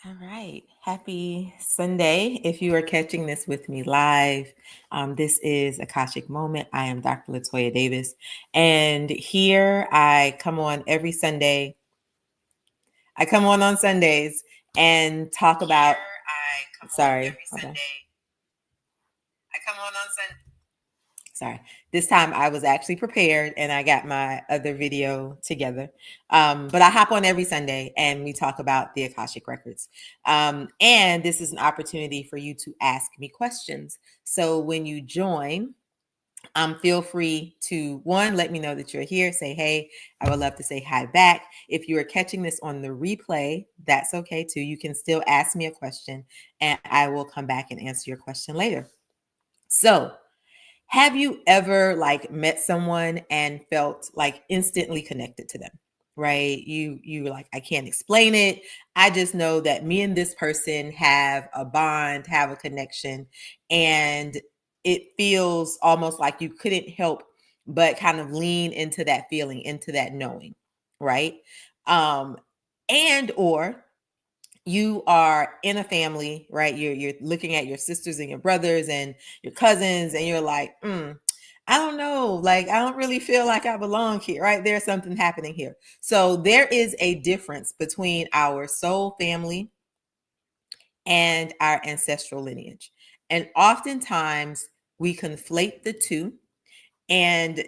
All right. Happy Sunday. If you are catching this with me live, this is Akashic Moment. I am Dr. Latoya Davis. And here I come on every Sunday. I come on Sundays and talk about. Sorry. Hold on. I come on Sunday. Sorry. This time I was actually prepared and I got my other video together. But I hop on every Sunday and we talk about the Akashic Records. And this is an opportunity for you to ask me questions. So when you join, feel free to, one, let me know that you're here. Say, hey, I would love to say hi back. If you are catching this on the replay, that's okay too. You can still ask me a question and I will come back and answer your question later. So, have you ever met someone and felt instantly connected to them? Right? You were like, I can't explain it. I just know that me and this person have a bond, have a connection, and it feels almost like you couldn't help but kind of lean into that feeling, into that knowing, right? And or you are in a family, right? You're looking at your sisters and your brothers and your cousins, and you're like, I don't know, I don't really feel like I belong here, right? There's something happening here. So there is a difference between our soul family and our ancestral lineage. And oftentimes we conflate the two. And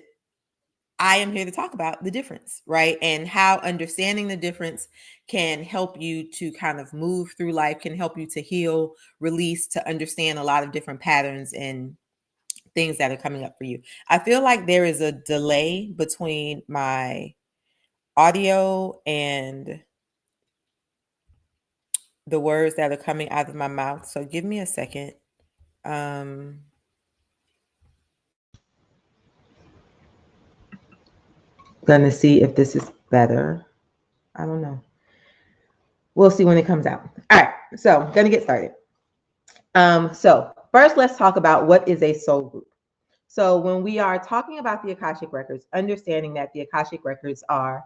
I am here to talk about the difference, right? And how understanding the difference can help you to kind of move through life, can help you to heal, release, to understand a lot of different patterns and things that are coming up for you. I feel like there is a delay between my audio and the words that are coming out of my mouth. So give me a second. Gonna see if this is better. I don't know. We'll see when it comes out. All right, so I'm gonna get started. So first, let's talk about what is a soul group. So when we are talking about the Akashic Records, understanding that the Akashic Records are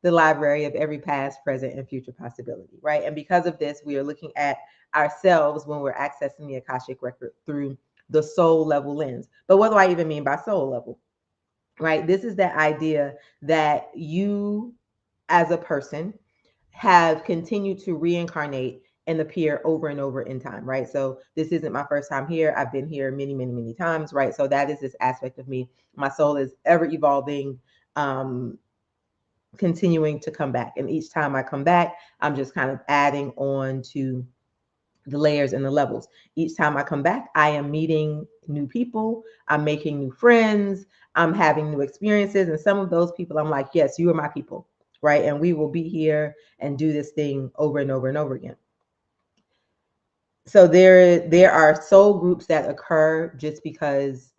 the library of every past, present, and future possibility, right? And because of this, we are looking at ourselves when we're accessing the Akashic Record through the soul level lens. But what do I even mean by soul level, right? This is that idea that you as a person have continued to reincarnate and appear over and over in time, right? So this isn't my first time here. I've been here many, many, many times, right? So that is this aspect of me. My soul is ever evolving, continuing to come back. And each time I come back, I'm just kind of adding on to the layers and the levels. Each time I come back, I am meeting new people. I'm making new friends. I'm having new experiences. And some of those people, I'm like, yes, you are my people, right? And we will be here and do this thing over and over and over again. So there are soul groups that occur just because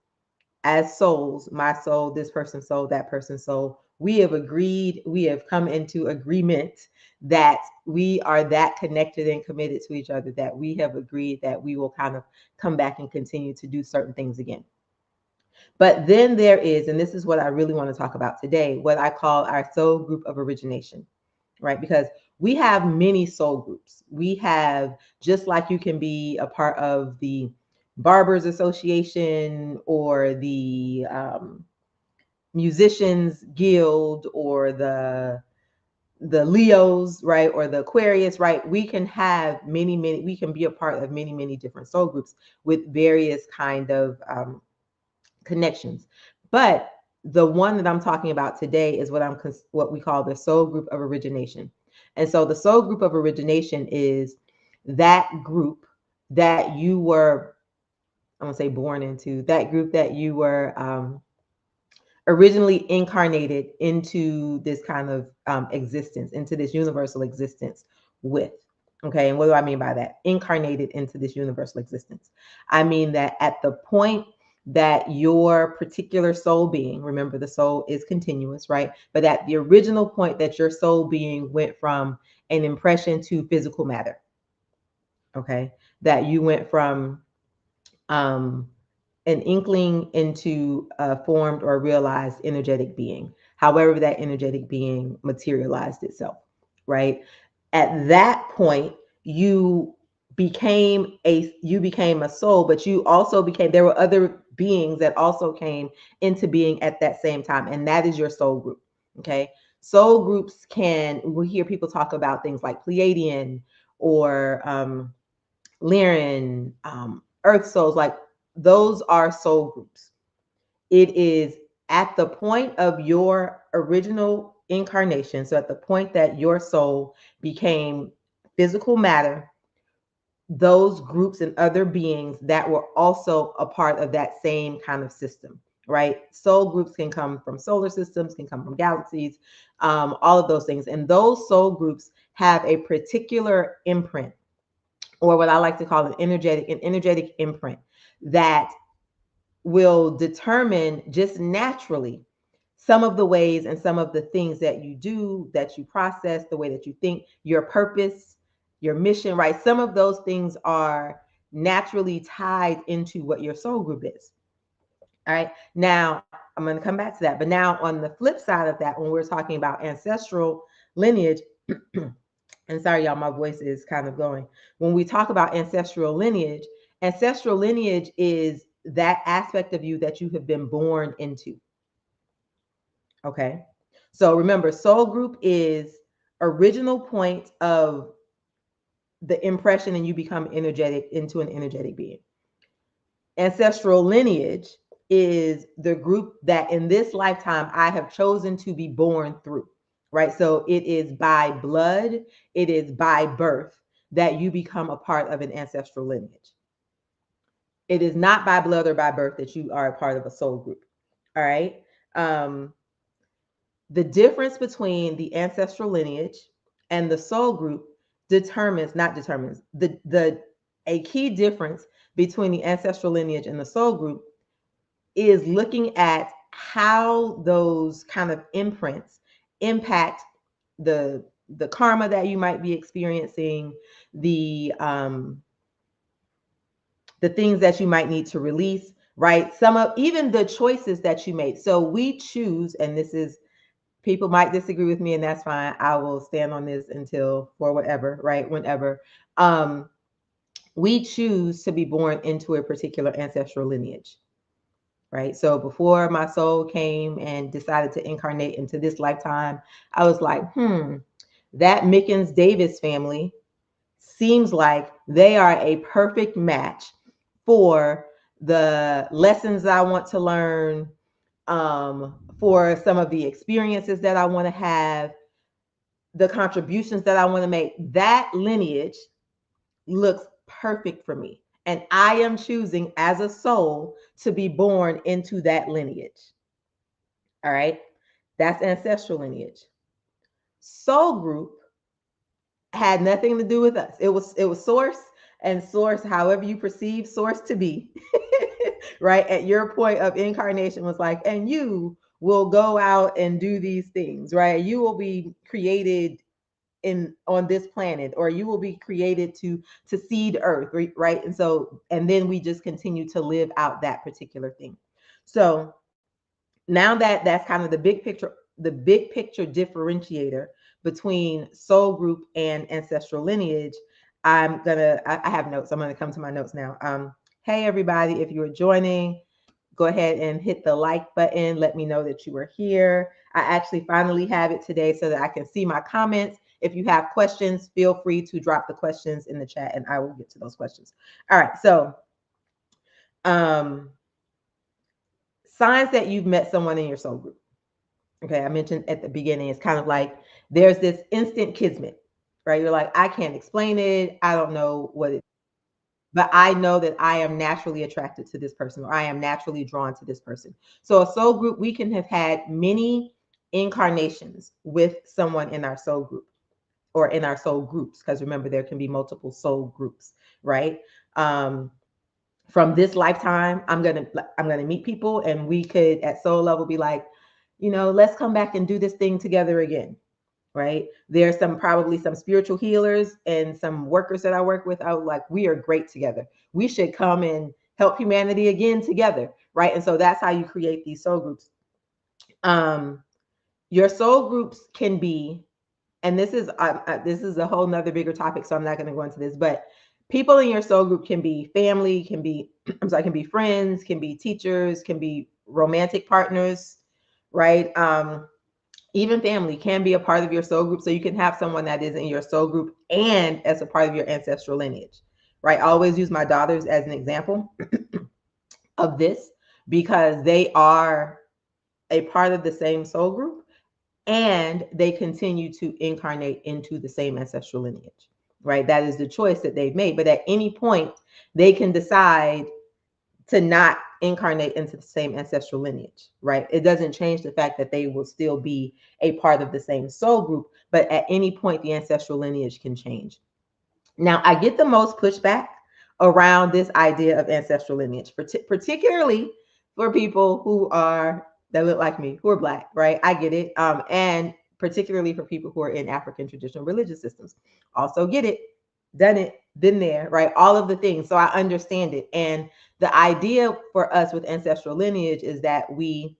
as souls, my soul, this person's soul, that person's soul, we have agreed, we have come into agreement that we are that connected and committed to each other, that we have agreed that we will kind of come back and continue to do certain things again. But then there is, and this is what I really want to talk about today, what I call our soul group of origination, right? Because we have many soul groups. We have, just like you can be a part of the Barbers Association or the Musicians Guild or the Leos, right? Or the Aquarius, right? We can have many, we can be a part of many, many different soul groups with various kind of connections. But the one that I'm talking about today is what we call the soul group of origination. And so the soul group of origination is that group that you were, I won't say born into, that group that you were originally incarnated into this kind of existence, into this universal existence with. Okay, and what do I mean by that? Incarnated into this universal existence. I mean that at the point that your particular soul being, remember the soul is continuous, right? But at the original point that your soul being went from an impression to physical matter, okay? That you went from an inkling into a formed or realized energetic being, however that energetic being materialized itself, right? At that point, you became a soul, but you also there were other beings that also came into being at that same time, and that is your soul group. Okay, soul groups we hear people talk about things like Pleiadian or Lyran, Earth souls, like those are soul groups. It is at the point of your original incarnation, so at the point that your soul became physical matter, those groups and other beings that were also a part of that same kind of system, right? Soul groups can come from solar systems, can come from galaxies, all of those things. And those soul groups have a particular imprint, or what I like to call an energetic imprint, that will determine just naturally some of the ways and some of the things that you do, that you process, the way that you think, your purpose, your mission, right? Some of those things are naturally tied into what your soul group is. All right. Now, I'm going to come back to that. But now, on the flip side of that, when we're talking about ancestral lineage, and sorry, y'all, my voice is kind of going. When we talk about ancestral lineage is that aspect of you that you have been born into. Okay. So remember, soul group is original point of the impression, and you become energetic into an energetic being. Ancestral lineage is the group that in this lifetime I have chosen to be born through, right? So it is by blood, it is by birth that you become a part of an ancestral lineage. It is not by blood or by birth that you are a part of a soul group. All right. The difference between the ancestral lineage and the soul group a key difference between the ancestral lineage and the soul group is looking at how those kind of imprints impact the karma that you might be experiencing, the things that you might need to release, right? Some of even the choices that you make. So we choose, and this is, people might disagree with me, and that's fine. I will stand on this until for whatever, right? Whenever. We choose to be born into a particular ancestral lineage, right? So before my soul came and decided to incarnate into this lifetime, I was like, that Mickens Davis family seems like they are a perfect match for the lessons I want to learn, for some of the experiences that I want to have, the contributions that I want to make. That lineage looks perfect for me. And I am choosing as a soul to be born into that lineage. All right. That's ancestral lineage. Soul group had nothing to do with us. It was source, and source, however you perceive source to be, right? At your point of incarnation was like, and you will go out and do these things, right? You will be created on this planet, or you will be created to seed earth, right? And so, and then we just continue to live out that particular thing. So now that's kind of the big picture differentiator between soul group and ancestral lineage. I have notes. I'm gonna come to my notes now. Hey everybody, if you are joining, go ahead and hit the like button. Let me know that you are here. I actually finally have it today so that I can see my comments. If you have questions, feel free to drop the questions in the chat and I will get to those questions. All right, so signs that you've met someone in your soul group. Okay, I mentioned at the beginning, it's kind of like there's this instant kismet, right? You're like, I can't explain it. I don't know what it, but I know that I am naturally attracted to this person, or I am naturally drawn to this person. So a soul group, we can have had many incarnations with someone in our soul group or in our soul groups, because remember, there can be multiple soul groups, right? From this lifetime, I'm gonna meet people, and we could at soul level be like, let's come back and do this thing together again, right? There's probably some spiritual healers and some workers that I work with. I was like, we are great together. We should come and help humanity again together, right? And so that's how you create these soul groups. Your soul groups can be and this is a whole nother bigger topic, so I'm not going to go into this, but people in your soul group can be family, can be can be friends, can be teachers, can be romantic partners, right? Even family can be a part of your soul group. So you can have someone that is in your soul group and as a part of your ancestral lineage, right? I always use my daughters as an example of this because they are a part of the same soul group and they continue to incarnate into the same ancestral lineage, right? That is the choice that they've made. But at any point, they can decide to not incarnate into the same ancestral lineage, right? It doesn't change the fact that they will still be a part of the same soul group, but at any point, the ancestral lineage can change. Now, I get the most pushback around this idea of ancestral lineage, particularly for people who are that look like me, who are Black, right? I get it. And particularly for people who are in African traditional religious systems. Also get it, done it, been there, right? All of the things. So I understand it. And the idea for us with ancestral lineage is that we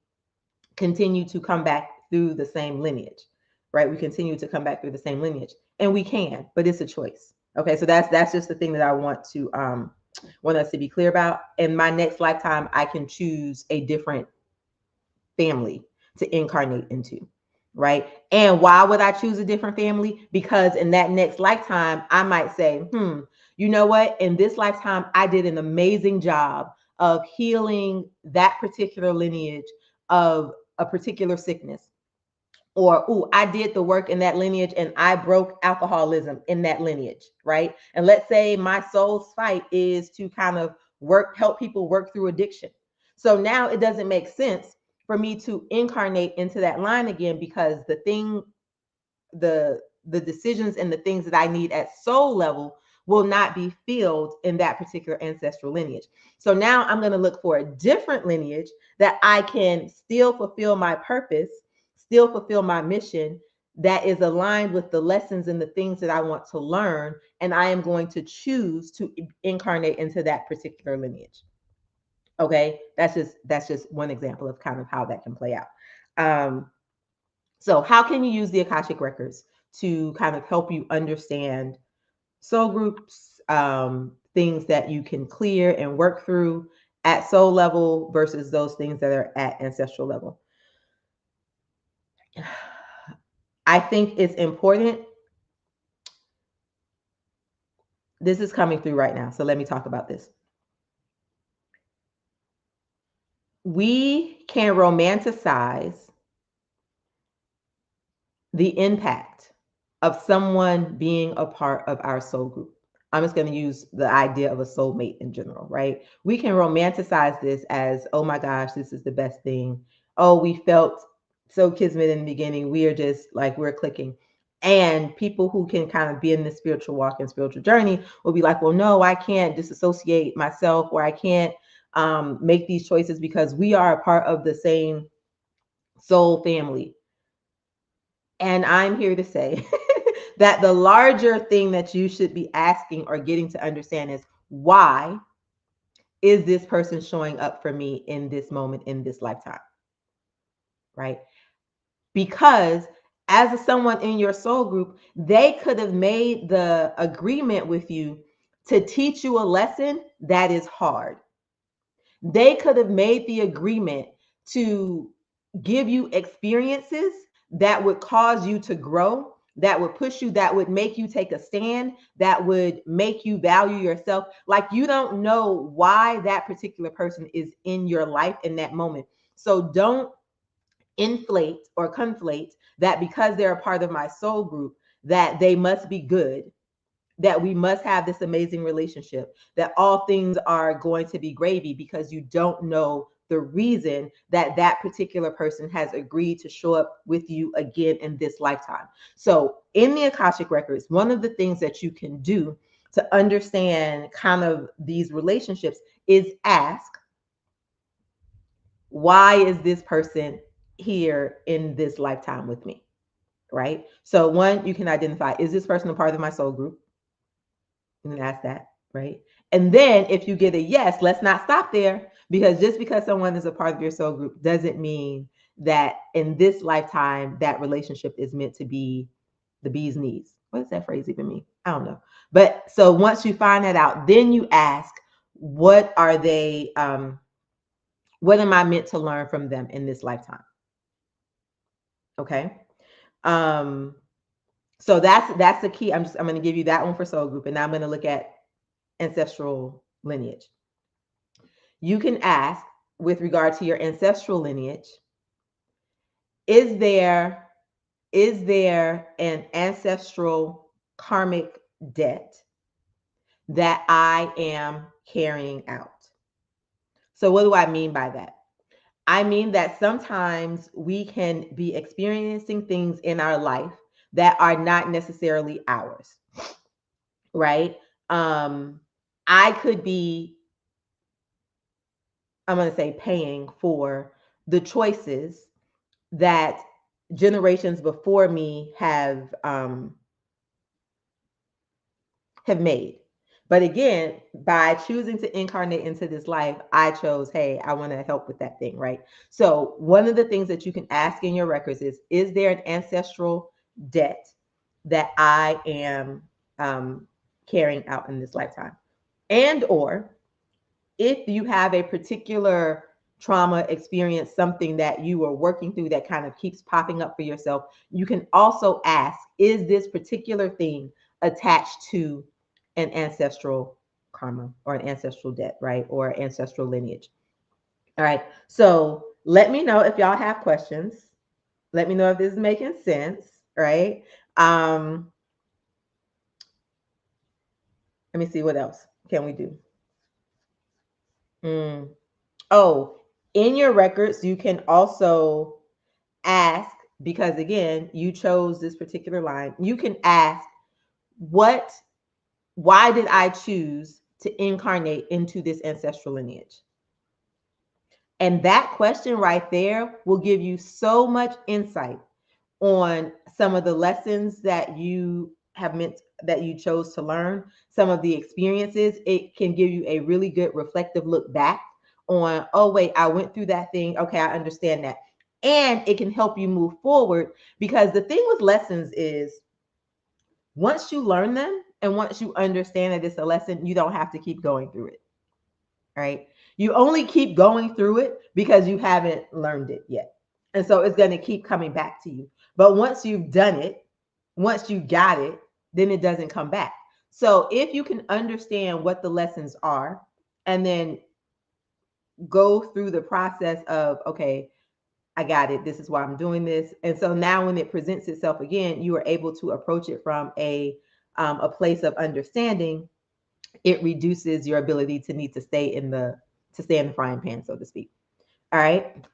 continue to come back through the same lineage, right? We continue to come back through the same lineage, and we can, but it's a choice. Okay, so that's just the thing that I want us to be clear about. In my next lifetime, I can choose a different family to incarnate into, right? And why would I choose a different family? Because in that next lifetime, I might say, you know what? In this lifetime, I did an amazing job of healing that particular lineage of a particular sickness. Or, oh, I did the work in that lineage and I broke alcoholism in that lineage, right? And let's say my soul's fight is to kind of help people work through addiction. So now it doesn't make sense for me to incarnate into that line again because the decisions and the things that I need at soul level will not be filled in that particular ancestral lineage. So now I'm going to look for a different lineage that I can still fulfill my purpose, still fulfill my mission, that is aligned with the lessons and the things that I want to learn. And I am going to choose to incarnate into that particular lineage. Okay, that's just one example of kind of how that can play out. So how can you use the Akashic Records to kind of help you understand soul groups, things that you can clear and work through at soul level versus those things that are at ancestral level? I think it's important. This is coming through right now, so let me talk about this. We can romanticize the impact of someone being a part of our soul group. I'm just going to use the idea of a soulmate in general, right? We can romanticize this as, oh my gosh, this is the best thing. Oh, we felt so kismet in the beginning. We are just like, we're clicking. And people who can kind of be in the spiritual walk and spiritual journey will be like, well, no, I can't disassociate myself, or I can't make these choices because we are a part of the same soul family. And I'm here to say that the larger thing that you should be asking or getting to understand is, why is this person showing up for me in this moment, in this lifetime? Right? Because as someone in your soul group, they could have made the agreement with you to teach you a lesson that is hard. They could have made the agreement to give you experiences that would cause you to grow, that would push you, that would make you take a stand, that would make you value yourself. Like, you don't know why that particular person is in your life in that moment. So don't inflate or conflate that because they're a part of my soul group, that they must be good, that we must have this amazing relationship, that all things are going to be gravy, because you don't know the reason that that particular person has agreed to show up with you again in this lifetime. So in the Akashic Records, one of the things that you can do to understand kind of these relationships is ask, why is this person here in this lifetime with me? Right? So one, you can identify, is this person a part of my soul group? You can ask that, right? And then if you get a yes, let's not stop there, because just because someone is a part of your soul group doesn't mean that in this lifetime that relationship is meant to be the bee's knees. What does that phrase even mean? I don't know. But so once you find that out, then you ask, what are they, what am I meant to learn from them in this lifetime? Okay. So that's the key. I'm going to give you that one for soul group, and now I'm going to look at ancestral lineage. You can ask, with regard to your ancestral lineage, is there an ancestral karmic debt that I am carrying out? So what do I mean by that? I mean that sometimes we can be experiencing things in our life that are not necessarily ours, right? I could be, I'm going to say, paying for the choices that generations before me have made. But again, by choosing to incarnate into this life, I chose, hey, I want to help with that thing, right? So one of the things that you can ask in your records is there an ancestral debt that I am carrying out in this lifetime? And or if you have a particular trauma experience, something that you are working through that kind of keeps popping up for yourself, you can also ask, is this particular thing attached to an ancestral karma or an ancestral debt, right? Or ancestral lineage. All right. So let me know if y'all have questions. Let me know if this is making sense, right? Let me see, what else can we do? Oh, in your records, you can also ask, because again, you chose this particular line, you can ask, why did I choose to incarnate into this ancestral lineage? And that question right there will give you so much insight on some of the lessons that you chose to learn, some of the experiences. It can give you a really good reflective look back on, oh wait, I went through that thing. Okay, I understand that. And it can help you move forward, because the thing with lessons is, once you learn them and once you understand that it's a lesson, you don't have to keep going through it. Right? You only keep going through it because you haven't learned it yet. And so it's going to keep coming back to you. But once you've done it, once you got it, then it doesn't come back. So if you can understand what the lessons are and then go through the process of, okay, I got it, this is why I'm doing this. And so now when it presents itself again, you are able to approach it from a place of understanding. It reduces your ability to need to stay in the frying pan, so to speak. All right.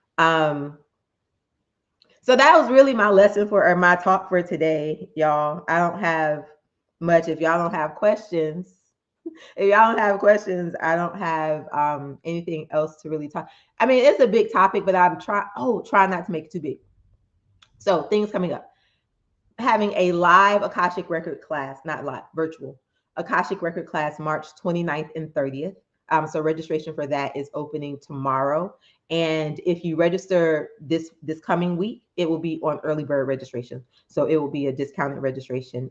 So that was really my lesson or my talk for today, y'all. I don't have much. If y'all don't have questions, I don't have anything else to really talk. I mean, it's a big topic, but I'm try not to make it too big. So things coming up. Having a live Akashic Record class, not live, virtual Akashic Record class, March 29th and 30th. So registration for that is opening tomorrow. And if you register this coming week, it will be on early bird registration. So it will be a discounted registration.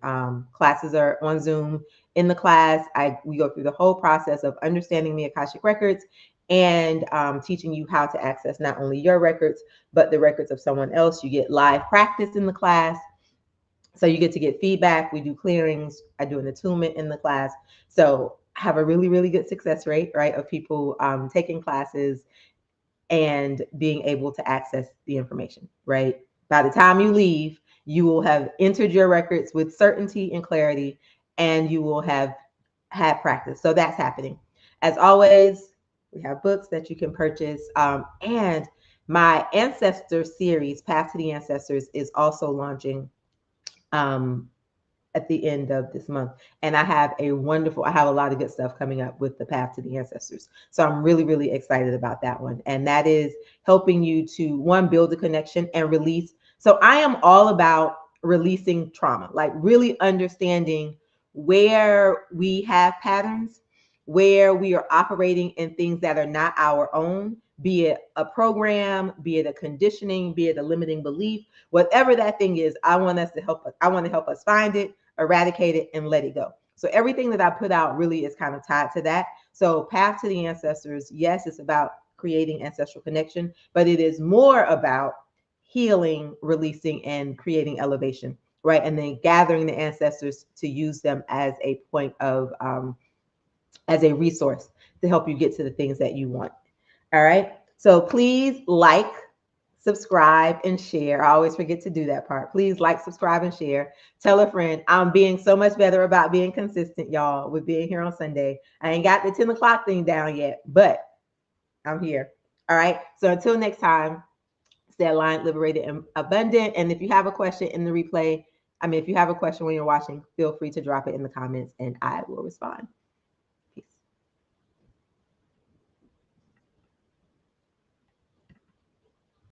Classes are on Zoom. In the class, we go through the whole process of understanding the Akashic Records and teaching you how to access not only your records, but the records of someone else. You get live practice in the class. So you get to get feedback. We do clearings. I do an attunement in the class. So I have a really, really good success rate, right, of people taking classes and being able to access the information, right? By the time you leave, you will have entered your records with certainty and clarity, and you will have had practice. So that's happening. As always, we have books that you can purchase. And my Ancestor series, Path to the Ancestors, is also launching at the end of this month. And I have a lot of good stuff coming up with the Path to the Ancestors. So I'm really, really excited about that one. And that is helping you to, one, build a connection and release. So I am all about releasing trauma, like really understanding where we have patterns, where we are operating in things that are not our own, be it a program, be it a conditioning, be it a limiting belief, whatever that thing is, I want to help us find it, eradicate it, and let it go. So everything that I put out really is kind of tied to that. So Path to the Ancestors, yes, it's about creating ancestral connection, but it is more about healing, releasing, and creating elevation, right? And then gathering the ancestors to use them as a point of, as a resource to help you get to the things that you want. All right. So please like, subscribe, and share. I always forget to do that part. Please like, subscribe, and share. Tell a friend. I'm being so much better about being consistent, y'all, with being here on Sunday. I ain't got the 10 o'clock thing down yet, but I'm here. All right. So until next time, stay aligned, liberated, and abundant. And if you have a question in the replay, if you have a question when you're watching, feel free to drop it in the comments and I will respond.